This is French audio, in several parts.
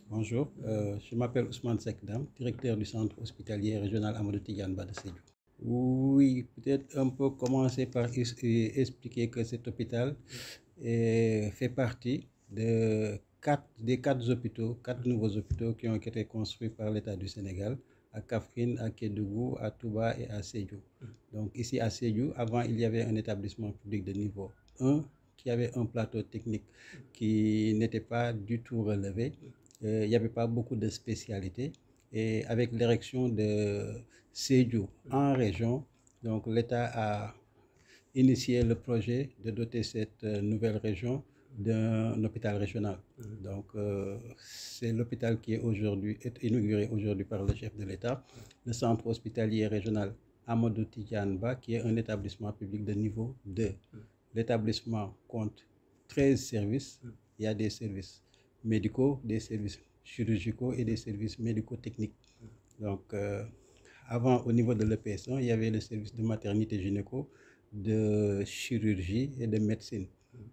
Bonjour, je m'appelle Ousmane Sekdam, directeur du centre hospitalier régional Amadou Tidiane Ba de Sédhiou. Oui, peut-être un peu commencer par expliquer que cet hôpital fait partie des quatre hôpitaux, quatre nouveaux hôpitaux qui ont été construits par l'État du Sénégal à Kaffrine, à Kédougou, à Touba et à Sédhiou. Donc ici à Sédhiou, avant il y avait un établissement public de niveau 1 qui avait un plateau technique qui n'était pas du tout relevé. Il n'y avait pas beaucoup de spécialités. Et avec l'érection de Sédhiou en région, donc l'État a initié le projet de doter cette nouvelle région d'un hôpital régional. Donc, c'est l'hôpital qui est inauguré aujourd'hui par le chef de l'État, le centre hospitalier régional Amadou Tidiane Ba, qui est un établissement public de niveau 2. L'établissement compte 13 services. Il y a des services médicaux, des services chirurgicaux et des services médico-techniques. Donc, avant, au niveau de l'EPS1, il y avait le service de maternité gynéco, de chirurgie et de médecine.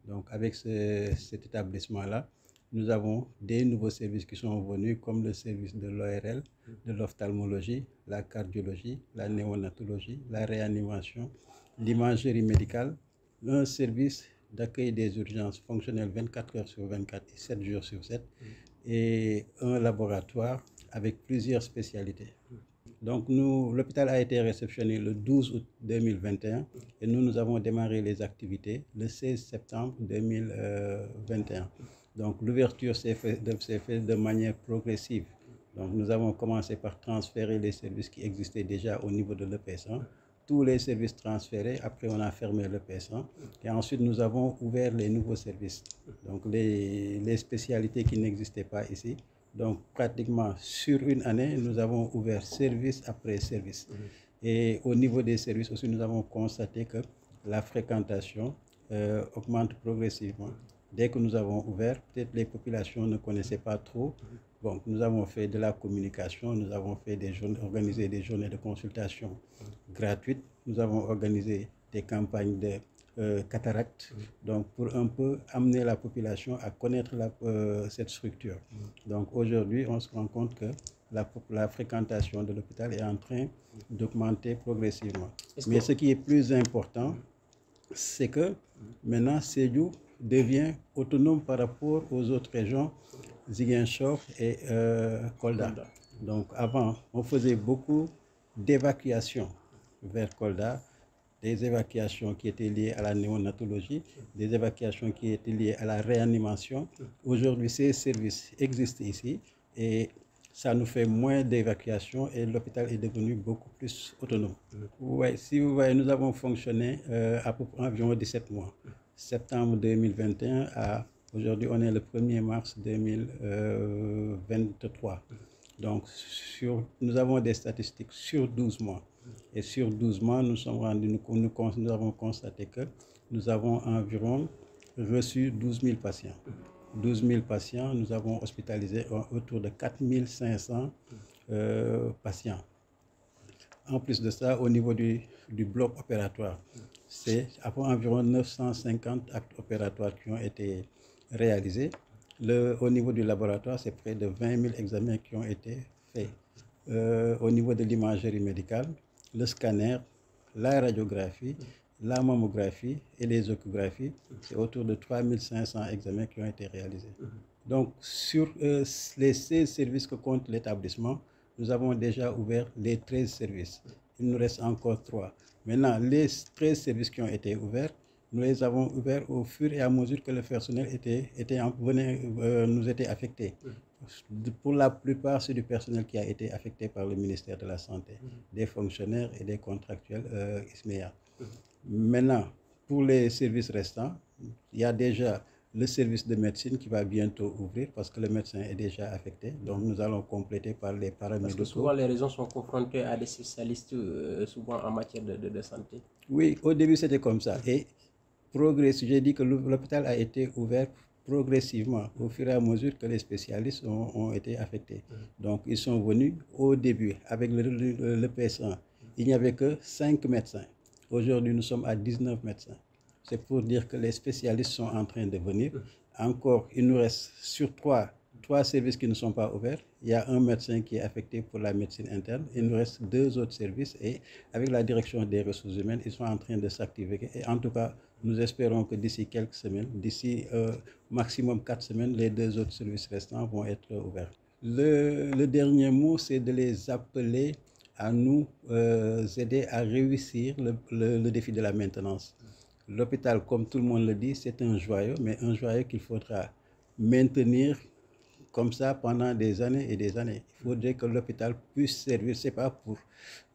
Donc, avec cet établissement-là, nous avons des nouveaux services qui sont venus, comme le service de l'ORL, de l'ophtalmologie, la cardiologie, la néonatologie, la réanimation, l'imagerie médicale, un service d'accueil des urgences fonctionnelles 24 heures sur 24 et 7 jours sur 7, et un laboratoire avec plusieurs spécialités. Donc l'hôpital a été réceptionné le 12 août 2021 et nous avons démarré les activités le 16 septembre 2021. Donc l'ouverture s'est faite de manière progressive. Donc nous avons commencé par transférer les services qui existaient déjà au niveau de l'EPS1. Tous les services transférés, après on a fermé l'EPS1 et ensuite nous avons ouvert les nouveaux services. Donc les spécialités qui n'existaient pas ici. Donc pratiquement sur une année, nous avons ouvert service après service. Et au niveau des services aussi, nous avons constaté que la fréquentation augmente progressivement. Dès que nous avons ouvert, peut-être les populations ne connaissaient pas trop. Bon, nous avons fait de la communication, nous avons fait organisé des journées de consultation gratuites, nous avons organisé des campagnes de cataracte, donc pour un peu amener la population à connaître cette structure. Donc aujourd'hui, on se rend compte que la fréquentation de l'hôpital est en train d'augmenter progressivement. Mais ce qui est plus important, c'est que maintenant, Sédhiou devient autonome par rapport aux autres régions, Ziguinchor et Kolda. Donc avant, on faisait beaucoup d'évacuations vers Kolda, des évacuations qui étaient liées à la néonatologie, des évacuations qui étaient liées à la réanimation. Aujourd'hui, ces services existent ici et ça nous fait moins d'évacuations et l'hôpital est devenu beaucoup plus autonome. Ouais, si vous voyez, nous avons fonctionné à peu près environ 17 mois. Septembre 2021 à aujourd'hui, on est le 1er mars 2023. Donc, nous avons des statistiques sur 12 mois. Et sur 12 mois, nous avons constaté que nous avons environ reçu 12 000 patients. 12 000 patients, nous avons hospitalisé autour de 4 500 patients. En plus de ça, au niveau du bloc opératoire, c'est environ 950 actes opératoires qui ont été réalisés. Au niveau du laboratoire, c'est près de 20 000 examens qui ont été faits. Au niveau de l'imagerie médicale, le scanner, la radiographie, la mammographie et les échographies, c'est autour de 3 500 examens qui ont été réalisés. Donc, sur les 16 services que compte l'établissement, nous avons déjà ouvert les 13 services. Il nous reste encore 3. Maintenant, les 13 services qui ont été ouverts, nous les avons ouverts au fur et à mesure que le personnel nous était affecté. Pour la plupart, c'est du personnel qui a été affecté par le ministère de la Santé, des fonctionnaires et des contractuels ISMEA. Maintenant, pour les services restants, il y a déjà le service de médecine qui va bientôt ouvrir parce que le médecin est déjà affecté. Donc, nous allons compléter par les paramédicaux. Parce que souvent, les régions sont confrontées à des spécialistes, souvent en matière de santé. Oui, au début, c'était comme ça. Et j'ai dit que l'hôpital a été ouvert progressivement au fur et à mesure que les spécialistes ont été affectés. Donc, ils sont venus au début avec le PS1. Il n'y avait que 5 médecins. Aujourd'hui, nous sommes à 19 médecins. C'est pour dire que les spécialistes sont en train de venir. Encore, il nous reste sur 3 3 services qui ne sont pas ouverts. Il y a un médecin qui est affecté pour la médecine interne. Il nous reste 2 autres services et avec la direction des ressources humaines, ils sont en train de s'activer. Et en tout cas, nous espérons que d'ici quelques semaines, d'ici maximum 4 semaines, les 2 autres services restants vont être ouverts. Le dernier mot, c'est de les appeler à nous aider à réussir le défi de la maintenance. L'hôpital, comme tout le monde le dit, c'est un joyau, mais un joyau qu'il faudra maintenir comme ça pendant des années et des années. Il faudrait que l'hôpital puisse servir, ce n'est pas pour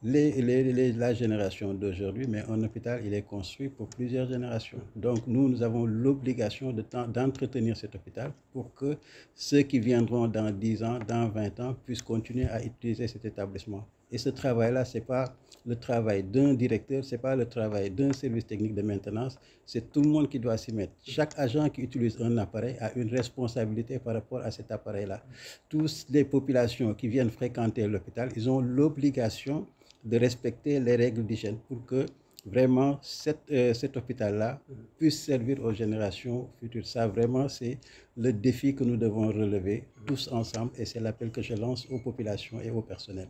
la génération d'aujourd'hui, mais un hôpital, il est construit pour plusieurs générations. Donc nous avons l'obligation d'entretenir cet hôpital pour que ceux qui viendront dans 10 ans, dans 20 ans, puissent continuer à utiliser cet établissement. Et ce travail-là, ce n'est pas le travail d'un directeur, ce n'est pas le travail d'un service technique de maintenance, c'est tout le monde qui doit s'y mettre. Chaque agent qui utilise un appareil a une responsabilité par rapport à cet appareil-là. Toutes les populations qui viennent fréquenter l'hôpital, ils ont l'obligation de respecter les règles d'hygiène pour que vraiment cet hôpital-là puisse servir aux générations futures. Ça, vraiment, c'est le défi que nous devons relever tous ensemble et c'est l'appel que je lance aux populations et au personnel.